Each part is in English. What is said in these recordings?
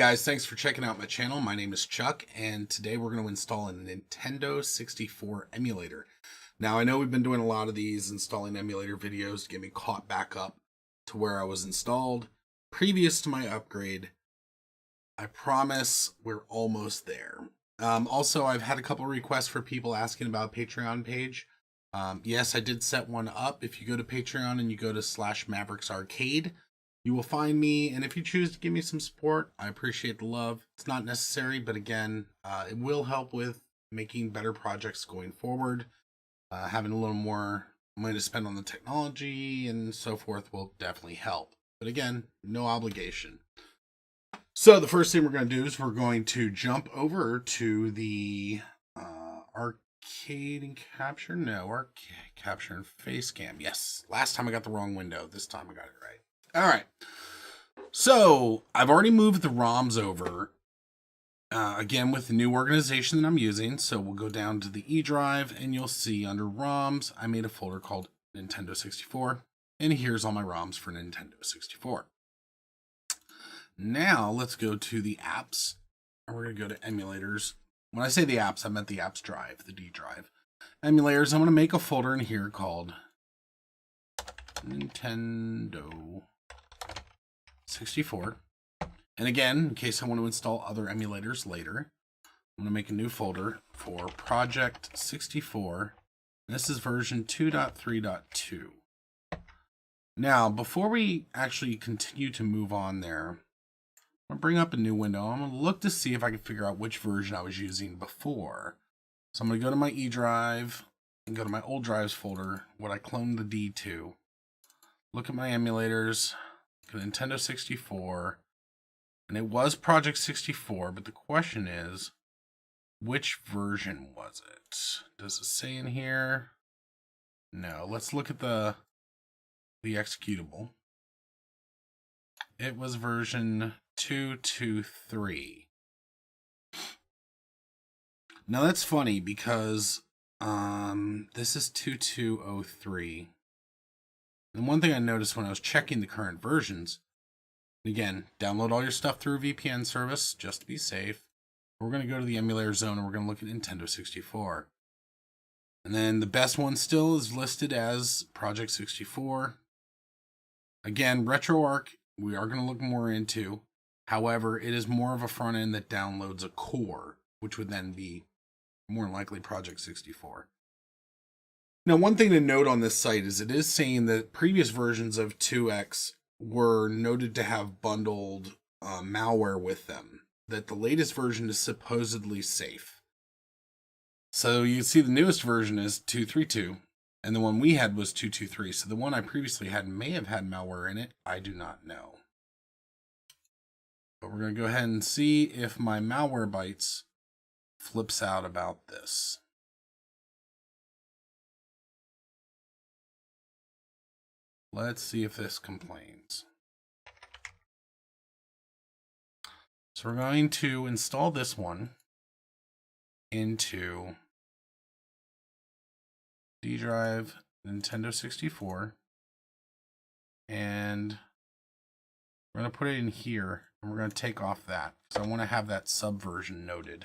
guys, thanks for checking out my channel. My name is Chuck, and today we're going to install a Nintendo 64 emulator. Now, I know we've been doing a lot of these installing emulator videos to get me caught back up to where I was installed previous to my upgrade. I promise we're almost there. Also, I've had a couple requests for people asking about a Patreon page. Yes, I did set one up. If you go to Patreon and you go to /Mavericks Arcade, you will find me, and if you choose to give me some support, I appreciate the love. It's not necessary, but again, it will help with making better projects going forward. Having a little more money to spend on the technology and so forth will definitely help. But again, no obligation. So the first thing we're going to do is we're going to jump over to the arcade and capture. No, arcade capture and face cam. Yes, last time I got the wrong window. This time I got it right. All right. So I've already moved the ROMs over. Again, with the new organization that I'm using. So we'll go down to the E drive and you'll see under ROMs, I made a folder called Nintendo 64. And here's all my ROMs for Nintendo 64. Now let's go to the apps. We're going to go to emulators. When I say the apps, I meant the apps drive, the D drive. Emulators, I'm going to make a folder in here called Nintendo 64. And again, in case I want to install other emulators later, I'm going to make a new folder for Project64. This is version 2.3.2. Now, before we actually continue to move on there, I'm going to bring up a new window. I'm going to look to see if I can figure out which version I was using before. So I'm going to go to my E drive and go to my old drives folder, what I cloned the D to. Look at my emulators, look at Nintendo 64, and it was Project 64, but the question is, which version was it? Does it say in here? No, let's look at the executable. It was version 223. Now that's funny because this is 2203. And one thing I noticed when I was checking the current versions, again, download all your stuff through a VPN service just to be safe. We're going to go to the emulator zone and we're going to look at Nintendo 64. And then the best one still is listed as Project 64. Again, RetroArch, we are going to look more into. However, it is more of a front end that downloads a core, which would then be more than likely Project 64. Now, one thing to note on this site is it is saying that previous versions of 2X were noted to have bundled malware with them, that the latest version is supposedly safe. So you see the newest version is 232, and the one we had was 223. So the one I previously had may have had malware in it. I do not know. But we're going to go ahead and see if my Malwarebytes flips out about this. Let's see if this complains. So we're going to install this one into D drive Nintendo 64. And we're going to put it in here. And we're going to take off that because I want to have that subversion noted.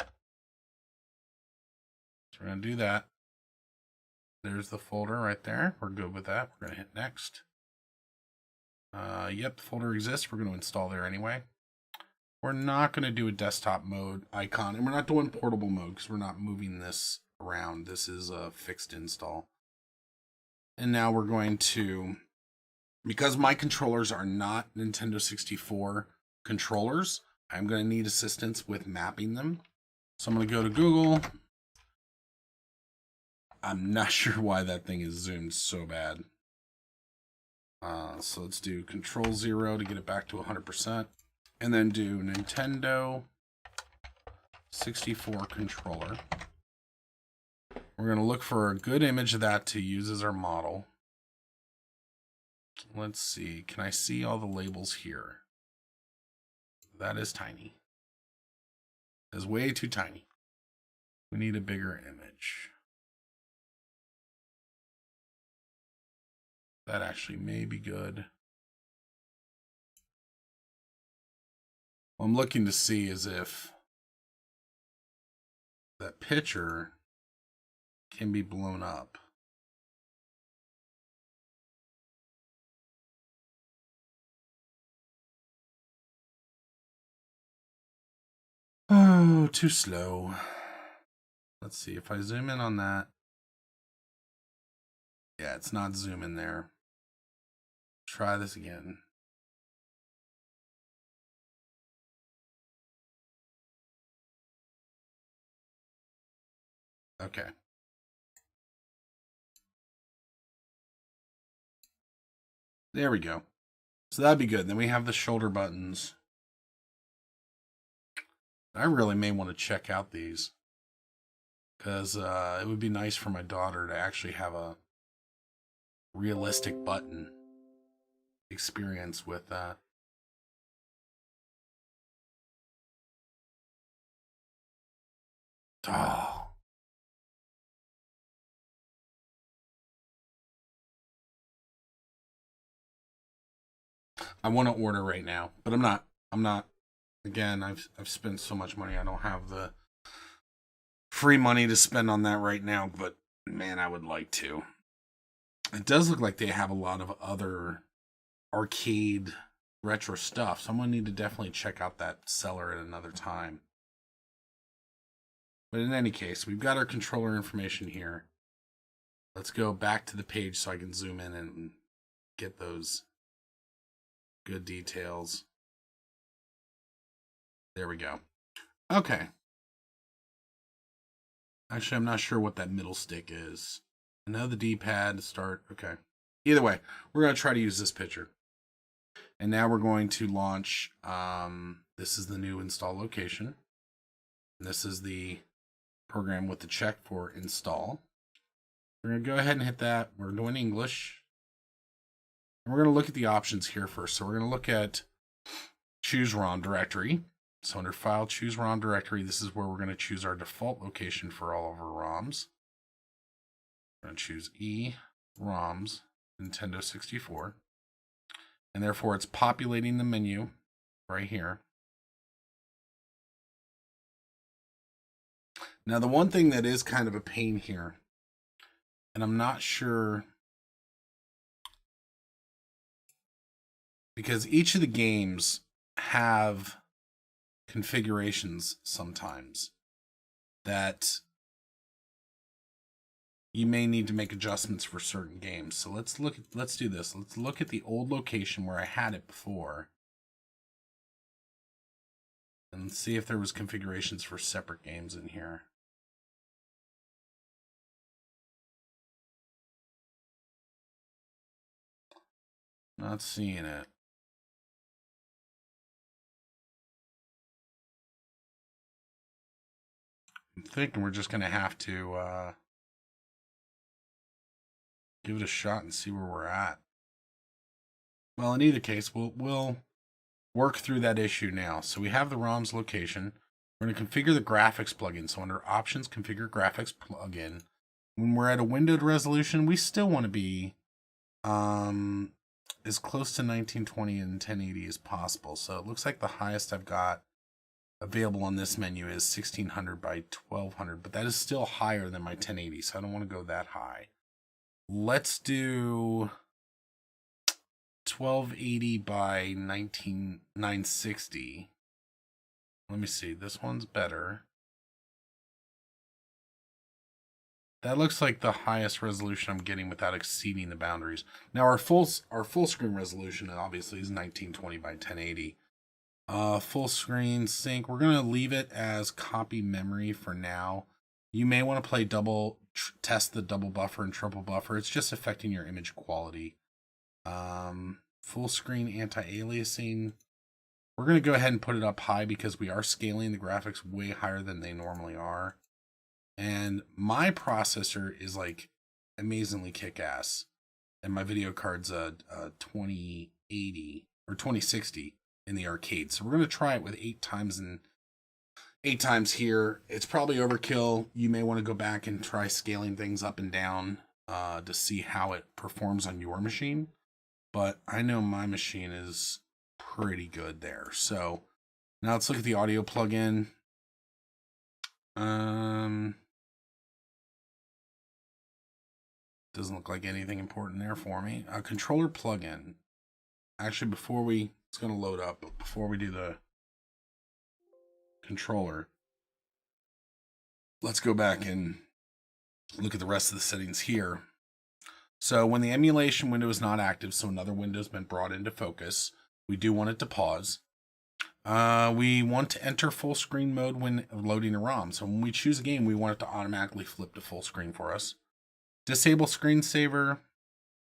So we're going to do that. There's the folder right there. We're good with that. We're going to hit next. Yep, the folder exists. We're going to install there anyway. We're not going to do a desktop mode icon, and we're not doing portable mode because we're not moving this around. This is a fixed install. And now we're going to, because my controllers are not Nintendo 64 controllers, I'm going to need assistance with mapping them. So I'm going to go to Google. I'm not sure why that thing is zoomed so bad. So let's do Control-0 to get it back to 100%. And then do Nintendo 64 controller. We're going to look for a good image of that to use as our model. Let's see. Can I see all the labels here? That is tiny. It's way too tiny. We need a bigger image. That actually may be good. what I'm looking to see is if that picture can be blown up. Oh, too slow. Let's see if I zoom in on that. Yeah, it's not zooming there. Try this again. Okay. There we go. So that'd be good. Then we have the shoulder buttons. I really may want to check out these, because it would be nice for my daughter to actually have a realistic button experience with that. Oh. I want to order right now, but I'm not. Again, I've spent so much money. I don't have the free money to spend on that right now, but man, I would like to. It does look like they have a lot of other arcade retro stuff, so I'm gonna need to definitely check out that seller at another time. But in any case, we've got our controller information here. Let's go back to the page so I can zoom in and get those good details. There we go. Okay. Actually, I'm not sure what that middle stick is. I know the D-pad to start. Okay. Either way, we're going to try to use this picture. And now we're going to launch. This is the new install location. And this is the program with the check for install. We're going to go ahead and hit that. We're doing English. And we're going to look at the options here first. So we're going to look at choose ROM directory. So under File, choose ROM directory. This is where we're going to choose our default location for all of our ROMs. We're going to choose E, ROMs, Nintendo 64. And therefore, it's populating the menu right here. Now, the one thing that is kind of a pain here, and I'm not sure, because each of the games have configurations sometimes that you may need to make adjustments for certain games. So let's do this. Let's look at the old location where I had it before and see if there was configurations for separate games in here. Not seeing it. I'm thinking we're just going to have to give it a shot and see where we're at. Well, in either case, we'll work through that issue now. So we have the ROM's location. We're going to configure the graphics plugin. So under Options, Configure Graphics Plugin. When we're at a windowed resolution, we still want to be as close to 1920 and 1080 as possible. So it looks like the highest I've got available on this menu is 1600 by 1200, but that is still higher than my 1080, so I don't want to go that high. Let's do 1280 by 960. Let me see, this one's better. That looks like the highest resolution I'm getting without exceeding the boundaries. Now our full screen resolution obviously is 1920 by 1080. Full screen sync. We're gonna leave it as copy memory for now. You may want to play test the double buffer and triple buffer. It's just affecting your image quality. Full screen anti-aliasing. We're gonna go ahead and put it up high because we are scaling the graphics way higher than they normally are. And my processor is like amazingly kick-ass. And my video card's a 2080 or 2060 in the arcade. So we're going to try it with 8 times here. It's probably overkill. You may want to go back and try scaling things up and down to see how it performs on your machine. But I know my machine is pretty good there. So Now let's look at the audio plugin. Doesn't look like anything important there for me. A controller plugin. Actually, it's going to load up, but before we do the controller, let's go back and look at the rest of the settings here. So when the emulation window is not active, so another window has been brought into focus, we do want it to pause. We want to enter full screen mode when loading a ROM. So when we choose a game, we want it to automatically flip to full screen for us. Disable screensaver.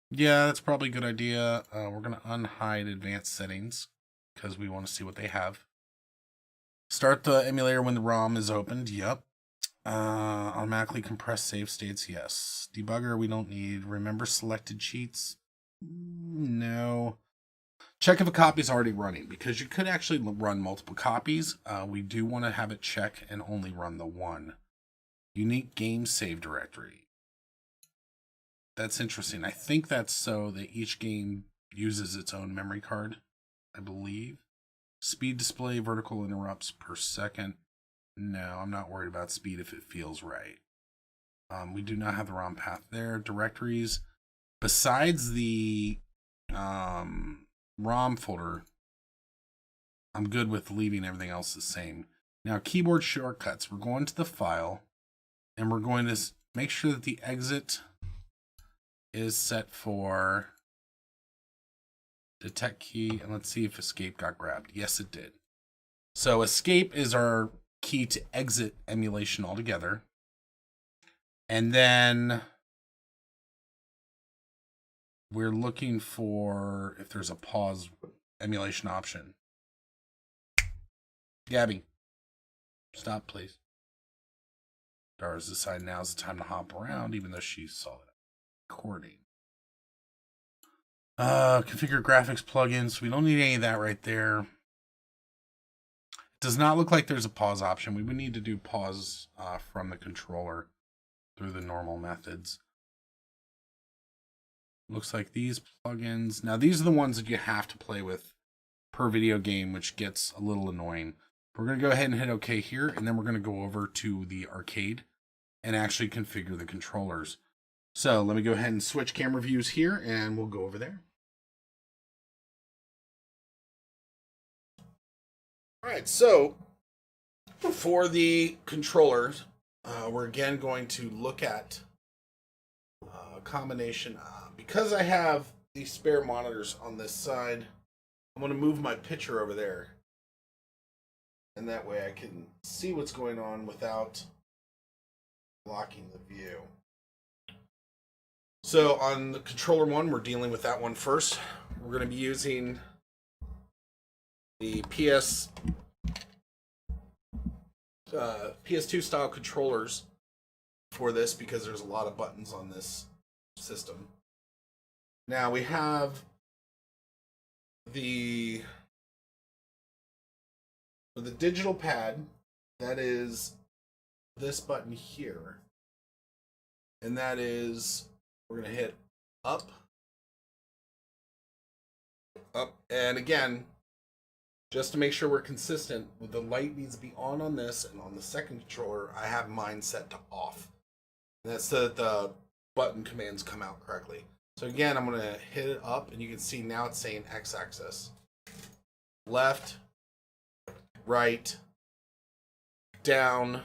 Yeah, that's probably a good idea. We're going to unhide advanced settings because we want to see what they have. Start the emulator when the ROM is opened. Yep. Automatically compress save states. Yes. Debugger we don't need. Remember selected cheats. No. Check if a copy is already running, because you could actually run multiple copies. We do want to have it check and only run the one. Unique game save directory. That's interesting. I think that's so that each game uses its own memory card, I believe. Speed display, vertical interrupts per second. No, I'm not worried about speed if it feels right. We do not have the ROM path there. Directories. Besides the ROM folder, I'm good with leaving everything else the same. Now, keyboard shortcuts. We're going to the file, and we're going to make sure that the exit is set for detect key, and let's see if escape got grabbed. Yes, it did. So escape is our key to exit emulation altogether. And then we're looking for if there's a pause emulation option. Gabby, stop, please. Dara's decided now's the time to hop around, even though she saw it. Recording. Configure graphics plugins. We don't need any of that right there. It does not look like there's a pause option. We would need to do pause from the controller through the normal methods. Looks like these plugins. Now these are the ones that you have to play with per video game, which gets a little annoying. We're going to go ahead and hit OK here, and then we're going to go over to the arcade and actually configure the controllers. So let me go ahead and switch camera views here, and we'll go over there. All right, so for the controllers, we're again going to look at a combination. Because I have these spare monitors on this side, I'm going to move my picture over there. And that way I can see what's going on without blocking the view. So on the controller one, we're dealing with that one first. We're going to be using the PS2 style controllers for this because there's a lot of buttons on this system. Now we have the digital pad, that is this button here. And that is, we're going to hit up, and again, just to make sure we're consistent, the light needs to be on this, and on the second controller, I have mine set to off. And that's so that the button commands come out correctly. So again, I'm going to hit it up, and you can see now it's saying x-axis. Left, right, down.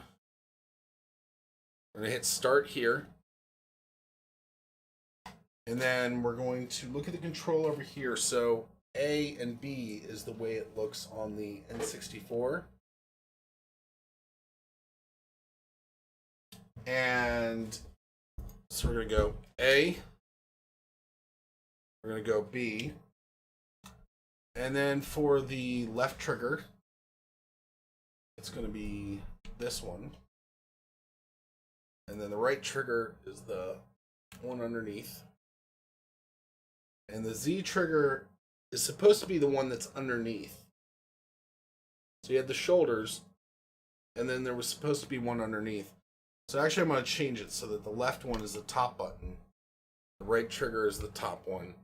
We're going to hit start here. And then we're going to look at the control over here. So A and B is the way it looks on the N64. And so we're going to go A. We're going to go B. And then for the left trigger, it's going to be this one. And then the right trigger is the one underneath. And the Z trigger is supposed to be the one that's underneath. So you had the shoulders, and then there was supposed to be one underneath. So actually I'm going to change it so that the left one is the top button. The right trigger is the top one.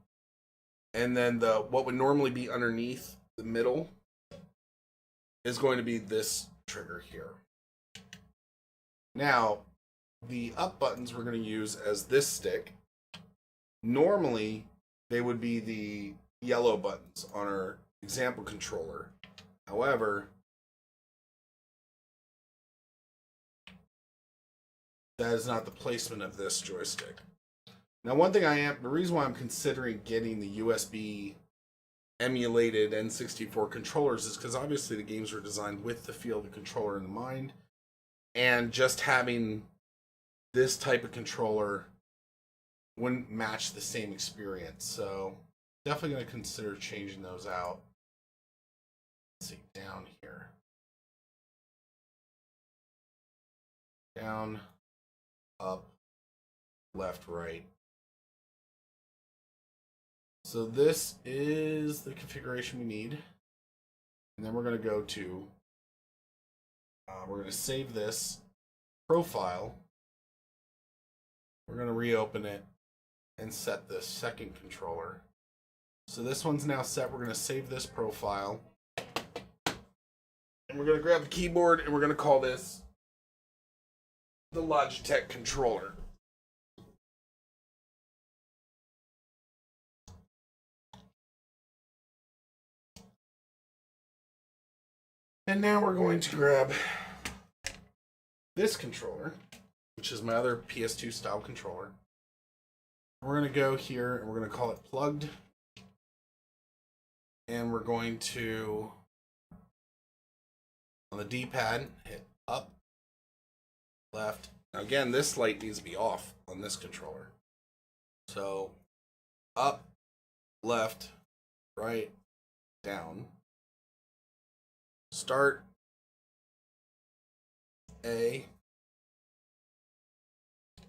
And then what would normally be underneath the middle is going to be this trigger here. Now, the up buttons we're going to use as this stick. Normally, they would be the yellow buttons on our example controller. However, that is not the placement of this joystick. Now, the reason why I'm considering getting the USB emulated N64 controllers is because obviously the games were designed with the feel of the controller in mind, and just having this type of controller wouldn't match the same experience. So definitely going to consider changing those out. Let's see, down here. Down, up, left, right. So this is the configuration we need. And then we're going to go to, we're going to save this profile. We're going to reopen it and set the second controller. So this one's now set. We're going to save this profile. And we're going to grab the keyboard and we're going to call this the Logitech controller. And now we're going to grab this controller, which is my other PS2 style controller. We're going to go here and we're going to call it plugged. And we're going to, on the D-pad, hit up, left. Now again, this light needs to be off on this controller. So up, left, right, down. Start, A,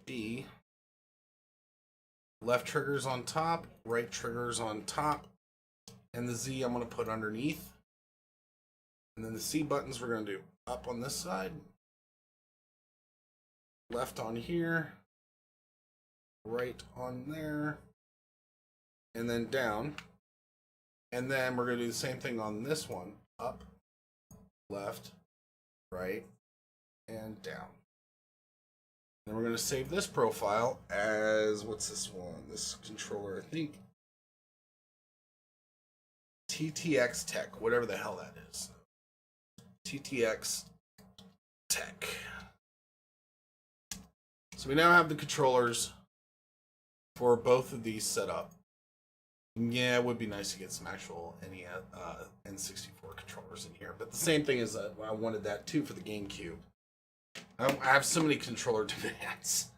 B, left trigger's on top, right trigger's on top, and the Z I'm going to put underneath. And then the C buttons we're going to do up on this side, left on here, right on there, and then down. And then we're going to do the same thing on this one, up, left, right, and down. Then we're going to save this profile as, what's this one? This controller, I think, TTX Tech, whatever the hell that is. TTX Tech. So we now have the controllers for both of these set up. Yeah, it would be nice to get some actual N64 controllers in here. But the same thing is I wanted that too for the GameCube. I have so many controller demands.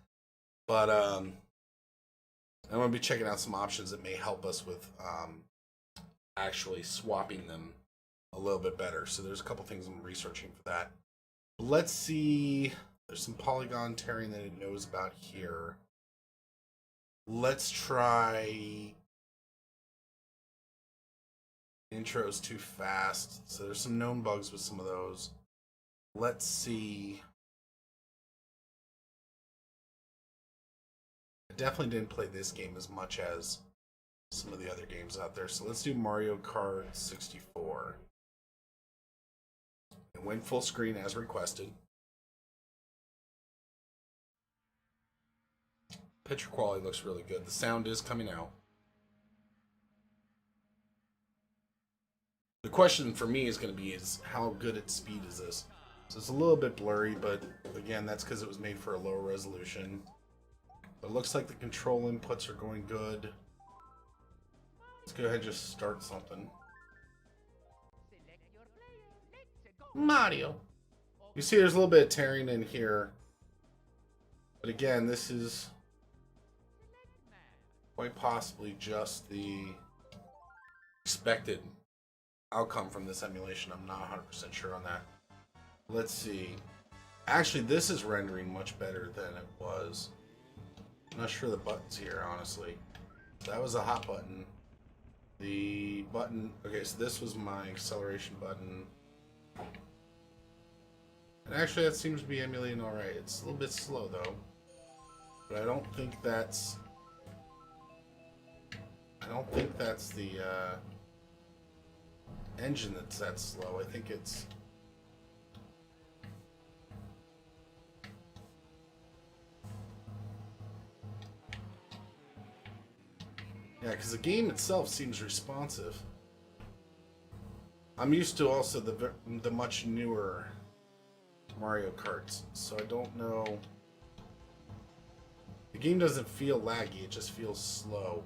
But I'm going to be checking out some options that may help us with actually swapping them a little bit better. So there's a couple things I'm researching for that. But let's see. There's some polygon tearing that it knows about here. Let's try... Intro's too fast, so there's some known bugs with some of those. Let's see. I definitely didn't play this game as much as some of the other games out there, so let's do Mario Kart 64. It went full screen as requested. Picture quality looks really good. The sound is coming out. The question for me is going to be is how good at speed is this? So it's a little bit blurry, but again, that's because it was made for a lower resolution. But it looks like the control inputs are going good. Let's go ahead and just start something. Mario. You see there's a little bit of tearing in here. But again, this is quite possibly just the expected outcome from this emulation. I'm not 100% sure on that. Let's see. Actually, this is rendering much better than it was. I'm not sure the buttons here, honestly. That was a hot button. The button... Okay, so this was my acceleration button. And actually, that seems to be emulating alright. It's a little bit slow, though. But I don't think that's... the... engine that's that slow. I think it's Yeah, because the game itself seems responsive. I'm used to also the much newer Mario Karts, so I don't know. The game doesn't feel laggy, it just feels slow,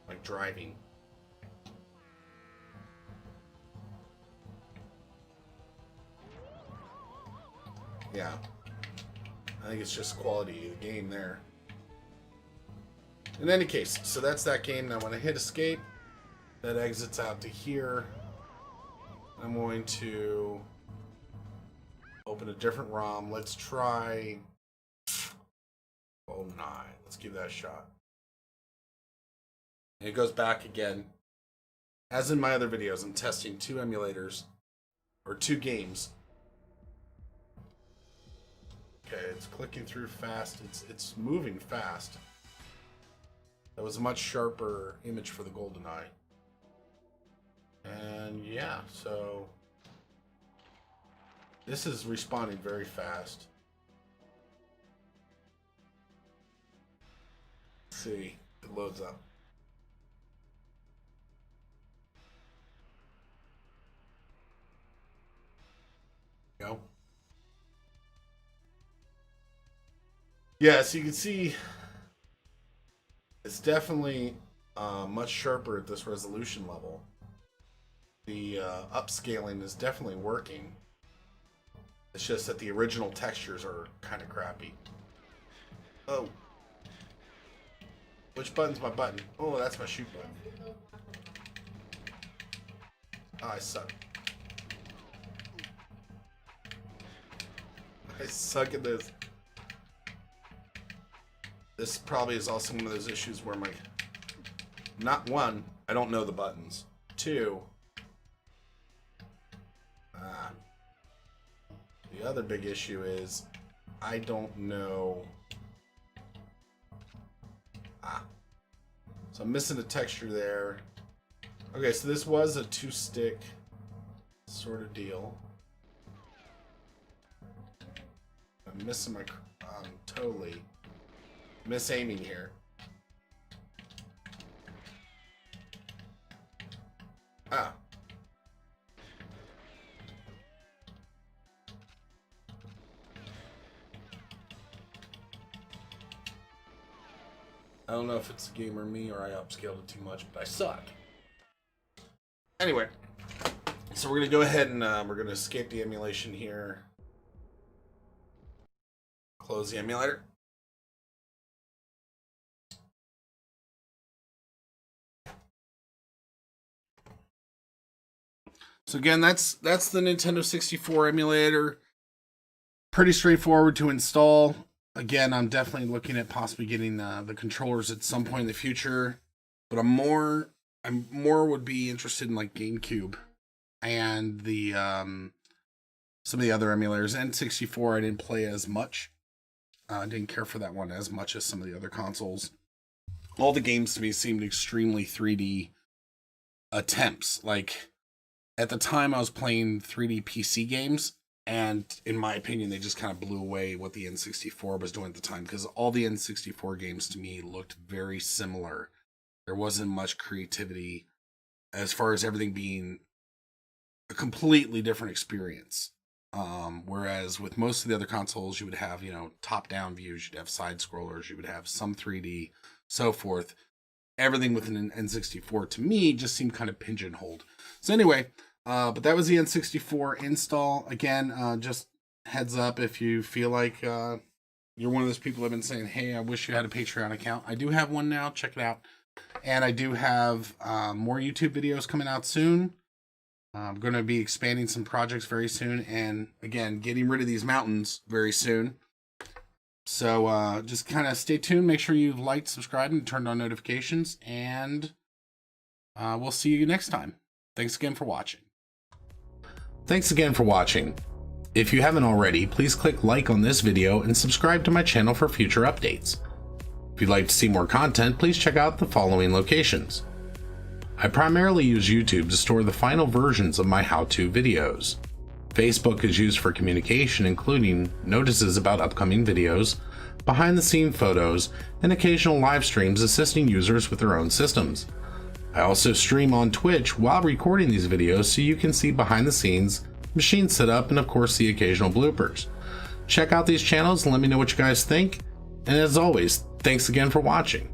like driving. Yeah, I think it's just quality of the game there. In any case, so that's that game. Now when I hit escape, that exits out to here. I'm going to open a different ROM. Let's try 09. Let's give that a shot. And it goes back again. As in my other videos, I'm testing two emulators, or two games. Okay, it's clicking through fast. It's moving fast. That was a much sharper image for the GoldenEye. And yeah, so this is responding very fast. Let's see, it loads up. Go. Yeah, so you can see it's definitely much sharper at this resolution level. The upscaling is definitely working. It's just that the original textures are kind of crappy. Oh. Which button's my button? Oh, that's my shoot button. Oh, I suck. I suck at this. This probably is also one of those issues where my... Not one, I don't know the buttons. Two... the other big issue is I don't know. So I'm missing a texture there. Okay, so this was a two-stick sort of deal. I'm missing my... totally misaiming here. I don't know if it's the game or me, or I upscaled it too much, but I suck. Anyway, so we're going to go ahead and we're going to escape the emulation here. Close the emulator. So again, that's the Nintendo 64 emulator. Pretty straightforward to install. Again, I'm definitely looking at possibly getting the controllers at some point in the future, but I'm more would be interested in like GameCube and the some of the other emulators. N64 I didn't play as much. I didn't care for that one as much as some of the other consoles. All the games to me seemed extremely 3D attempts. Like at the time I was playing 3D PC games. And in my opinion, they just kind of blew away what the N64 was doing at the time, because all the N64 games to me looked very similar. There wasn't much creativity as far as everything being a completely different experience. Whereas with most of the other consoles, you would have, top-down views, you'd have side scrollers, you would have some 3D, so forth. Everything with an N64 to me just seemed kind of pigeonholed. So anyway. But that was the N64 install. Again, just heads up if you feel like you're one of those people that have been saying, hey, I wish you had a Patreon account. I do have one now. Check it out. And I do have more YouTube videos coming out soon. I'm going to be expanding some projects very soon. And again, getting rid of these mountains very soon. So just kind of stay tuned. Make sure you've liked, subscribed, and turned on notifications. And we'll see you next time. Thanks again for watching. Thanks again for watching. If you haven't already, please click like on this video and subscribe to my channel for future updates. If you'd like to see more content, please check out the following locations. I primarily use YouTube to store the final versions of my how-to videos. Facebook is used for communication, including notices about upcoming videos, behind the scene photos, and occasional live streams assisting users with their own systems. I also stream on Twitch while recording these videos so you can see behind the scenes, machine setup, and of course the occasional bloopers. Check out these channels and let me know what you guys think. And as always, thanks again for watching.